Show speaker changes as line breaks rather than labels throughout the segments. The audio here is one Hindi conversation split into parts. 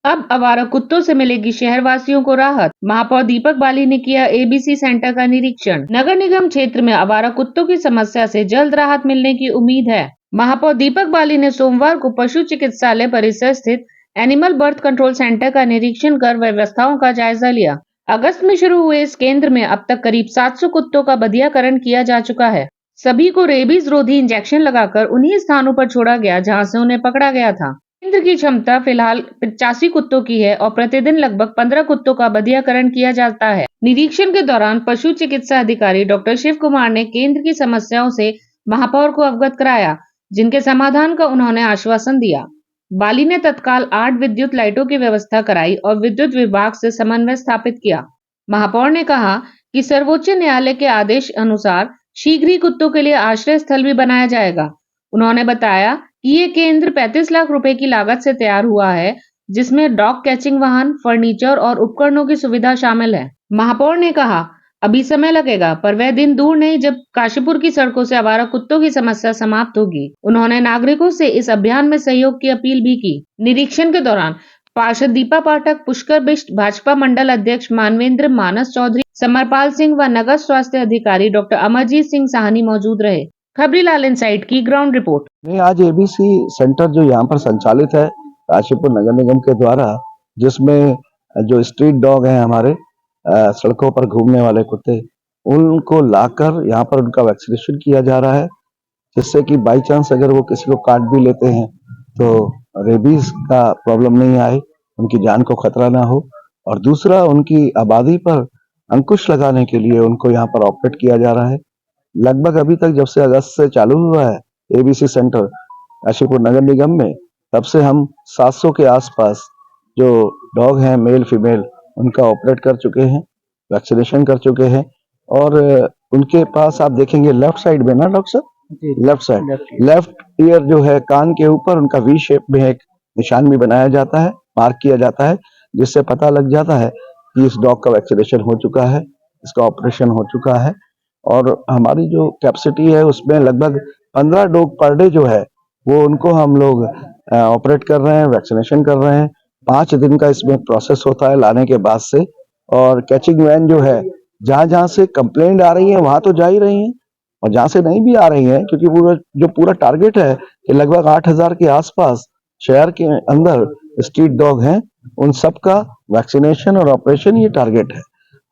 अब आवारा कुत्तों से मिलेगी शहरवासियों को राहत। महापौर दीपक बाली ने किया एबीसी सेंटर का निरीक्षण। नगर निगम क्षेत्र में आवारा कुत्तों की समस्या से जल्द राहत मिलने की उम्मीद है। महापौर दीपक बाली ने सोमवार को पशु चिकित्सालय परिसर स्थित एनिमल बर्थ कंट्रोल सेंटर का निरीक्षण कर व्यवस्थाओं का जायजा लिया। अगस्त में शुरू हुए इस केंद्र में अब तक करीब 700 कुत्तों का बधियाकरण किया जा चुका है। सभी को रेबीज रोधी इंजेक्शन लगाकर उन्हीं स्थानों पर छोड़ा गया जहां से उन्हें पकड़ा गया था। केंद्र की क्षमता फिलहाल 85 कुत्तों की है और प्रतिदिन लगभग 15 कुत्तों का बधियाकरण किया जाता है। निरीक्षण के दौरान पशु चिकित्सा अधिकारी डॉक्टर शिव कुमार ने केंद्र की समस्याओं से महापौर को अवगत कराया, जिनके समाधान का उन्होंने आश्वासन दिया। बाली ने तत्काल 8 विद्युत लाइटों की व्यवस्था कराई और विद्युत विभाग से समन्वय स्थापित किया। महापौर ने कहा कि सर्वोच्च न्यायालय के आदेश अनुसार शीघ्र ही कुत्तों के लिए आश्रय स्थल भी बनाया जाएगा। उन्होंने बताया कि ये केंद्र 35 लाख रुपए की लागत से तैयार हुआ है, जिसमें डॉग कैचिंग वाहन, फर्नीचर और उपकरणों की सुविधा शामिल है। महापौर ने कहा, अभी समय लगेगा, पर वह दिन दूर नहीं जब काशीपुर की सड़कों से आवारा कुत्तों की समस्या समाप्त होगी। उन्होंने नागरिकों से इस अभियान में सहयोग की अपील भी की। निरीक्षण के दौरान पार्षद दीपा पाठक, पुष्कर बिष्ट, भाजपा मंडल अध्यक्ष मानवेंद्र मानस चौधरी, समरपाल सिंह व नगर स्वास्थ्य अधिकारी डॉक्टर अमरजीत सिंह साहनी मौजूद रहे। खबरीलाल इनसाइट की ग्राउंड रिपोर्ट।
नहीं, आज एबीसी सेंटर जो यहाँ पर संचालित है काशीपुर नगर निगम के द्वारा, जिसमें जो स्ट्रीट डॉग हैं हमारे सड़कों पर घूमने वाले कुत्ते, उनको लाकर यहाँ पर उनका वैक्सीनेशन किया जा रहा है, जिससे कि बाई चांस अगर वो किसी को काट भी लेते हैं तो रेबीज का प्रॉब्लम नहीं आए, उनकी जान को खतरा ना हो। और दूसरा, उनकी आबादी पर अंकुश लगाने के लिए उनको यहाँ पर ऑपरेट किया जा रहा है। लगभग अभी तक जब से अगस्त से चालू हुआ है एबीसी सेंटर काशीपुर नगर निगम में, तब से हम 700 के आसपास जो डॉग हैं मेल फीमेल, उनका ऑपरेट कर चुके हैं, वैक्सीनेशन कर चुके हैं। और उनके पास आप देखेंगे लेफ्ट साइड में ना डॉक्टर साहब, लेफ्ट ईयर जो है, कान के ऊपर उनका वी शेप में एक निशान भी बनाया जाता है, मार्क किया जाता है, जिससे पता लग जाता है कि इस डॉग का वैक्सीनेशन हो चुका है, इसका ऑपरेशन हो चुका है। और हमारी जो कैपेसिटी है उसमें लगभग 15 डॉग पर डे जो है वो उनको हम लोग ऑपरेट कर रहे हैं, वैक्सीनेशन कर रहे हैं। 5 दिन का इसमें प्रोसेस होता है लाने के बाद से। और कैचिंग वैन जो है, जहां जहां से कंप्लेंट आ रही है वहां तो जा ही रही है, और जहां से नहीं भी आ रही है, क्योंकि पूरा टारगेट है कि लगभग 8,000 के आसपास शहर के अंदर स्ट्रीट डॉग हैं, उन सब का वैक्सीनेशन और ऑपरेशन ये टारगेट है।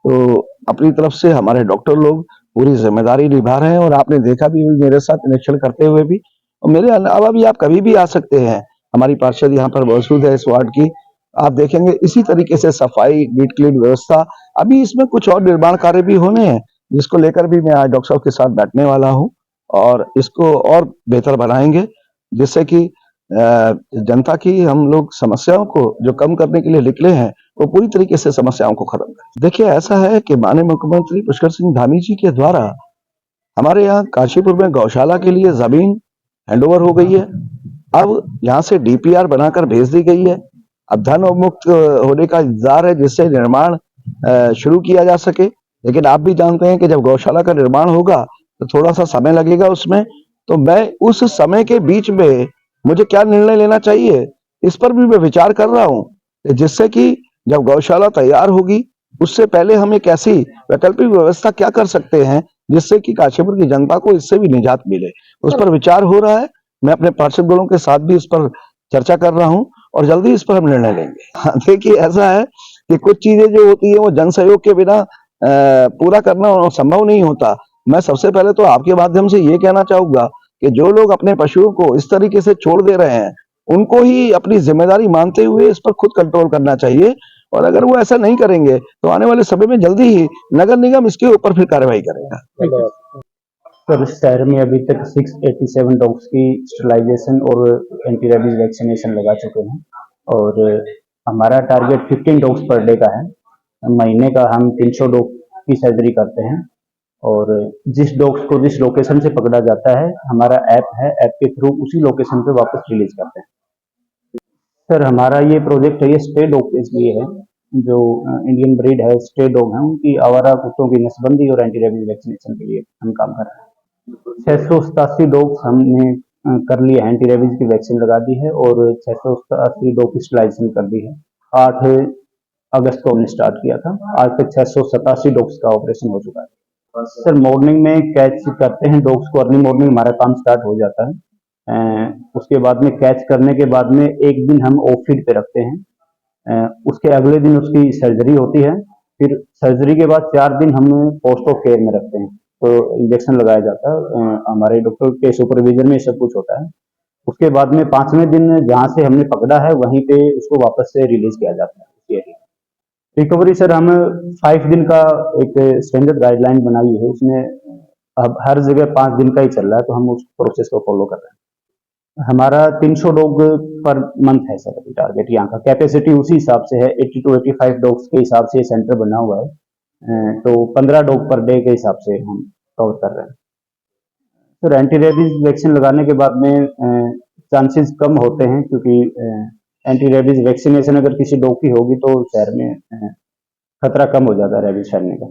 तो अपनी तरफ से हमारे डॉक्टर लोग पूरी जिम्मेदारी निभा रहे हैं, और आपने देखा भी मेरे साथ निरीक्षण करते हुए भी, और मेरे अलावा भी आप कभी भी आ सकते हैं। हमारी पार्षद यहाँ पर मौजूद है इस वार्ड की, आप देखेंगे इसी तरीके से सफाई, नीट क्लीन व्यवस्था। अभी इसमें कुछ और निर्माण कार्य भी होने हैं, जिसको लेकर भी मैं आज डॉक्टर साहब के साथ बैठने वाला हूँ, और इसको और बेहतर बनाएंगे, जिससे कि जनता की हम लोग समस्याओं को जो कम करने के लिए निकले हैं, वो पूरी तरीके से समस्याओं को खत्म करें। देखिए, ऐसा है कि माननीय मुख्यमंत्री पुष्कर सिंह धामी जी के द्वारा हमारे यहाँ काशीपुर में गौशाला के लिए जमीन हैंडओवर हो गई है। अब यहाँ से डीपीआर बनाकर भेज दी गई है। अब धन मुक्त होने का इंतजार है, जिससे निर्माण शुरू किया जा सके। लेकिन आप भी जानते हैं कि जब गौशाला का निर्माण होगा तो थोड़ा सा समय लगेगा उसमें। तो मैं उस समय के बीच में मुझे क्या निर्णय लेना चाहिए, इस पर भी मैं विचार कर रहा हूँ, जिससे कि जब गौशाला तैयार होगी उससे पहले हम एक ऐसी वैकल्पिक व्यवस्था क्या कर सकते हैं जिससे कि काशीपुर की जनता को इससे भी निजात मिले। उस पर विचार हो रहा है। मैं अपने पार्षदों के साथ भी इस पर चर्चा कर रहा हूँ, और जल्दी इस पर हम निर्णय लेंगे। हाँ, देखिए, ऐसा है कि कुछ चीजें जो होती है वो जन सहयोग के बिना पूरा करना संभव नहीं होता। मैं सबसे पहले तो आपके माध्यम से ये कहना चाहूंगा कि जो लोग अपने पशुओं को इस तरीके से छोड़ दे रहे हैं, उनको ही अपनी जिम्मेदारी मानते हुए इस पर खुद कंट्रोल करना चाहिए। और अगर वो ऐसा नहीं करेंगे तो आने वाले समय में जल्दी ही नगर निगम इसके ऊपर फिर कार्रवाई करेगा।
सर, शहर में अभी तक 687 डॉग्स की स्टरलाइजेशन और एंटी रेबीज वैक्सीनेशन लगा चुके हैं, और हमारा टारगेट 15 डॉग्स पर डे का है। महीने का हम 300 डॉग की सर्जरी करते हैं, और जिस डॉग्स को जिस लोकेशन से पकड़ा जाता है, हमारा ऐप है, ऐप के थ्रू उसी लोकेशन पे वापस रिलीज करते हैं। सर, हमारा ये प्रोजेक्ट है, ये स्टे डॉग के लिए है। जो इंडियन ब्रीड है, स्टे डॉग है, उनकी आवारा कुत्तों की नसबंदी और एंटी रेबीज वैक्सीनेशन के लिए हम काम कर रहे हैं। 687 डॉग्स हमने कर लिए, एंटी रेबीज की वैक्सीन लगा दी है, और 687 डॉग की स्टरलाइजेशन कर दी है। 8 अगस्त को हमने स्टार्ट किया था। आज तक 687 डॉग्स का ऑपरेशन हो चुका है। सर मॉर्निंग में कैच करते हैं डॉग्स को, अर्ली मॉर्निंग हमारा काम स्टार्ट हो जाता है। उसके बाद में कैच करने के बाद में एक दिन हम ऑफ फीड पे रखते हैं। उसके अगले दिन उसकी सर्जरी होती है। फिर सर्जरी के बाद 4 दिन हम पोस्ट ऑफ केयर में रखते हैं, तो इंजेक्शन लगाया जाता है। हमारे डॉक्टर के सुपरविजन में सब कुछ होता है। उसके बाद में 5वें दिन जहाँ से हमने पकड़ा है वहीं पे उसको वापस से रिलीज किया जाता है। रिकवरी सर हम 5 दिन का एक स्टैंडर्ड गाइडलाइन बनाई है, उसमें अब हर जगह 5 दिन का ही चल रहा है, तो हम उस प्रोसेस को फॉलो कर रहे हैं। हमारा 300 डॉग पर मंथ है सर अभी टारगेट, यहाँ का कैपेसिटी उसी हिसाब से है। 80 to 85 डॉग्स के हिसाब से ये सेंटर बना हुआ है, तो 15 डॉग पर डे के हिसाब से हम कवर कर रहे हैं। सर एंटी रेबीज वैक्सीन लगाने के बाद में चांसेस कम होते हैं, क्योंकि एंटी रेबीज वैक्सीनेशन अगर किसी डॉग की होगी तो शहर में खतरा कम हो जाता है रेबीज फैलने का।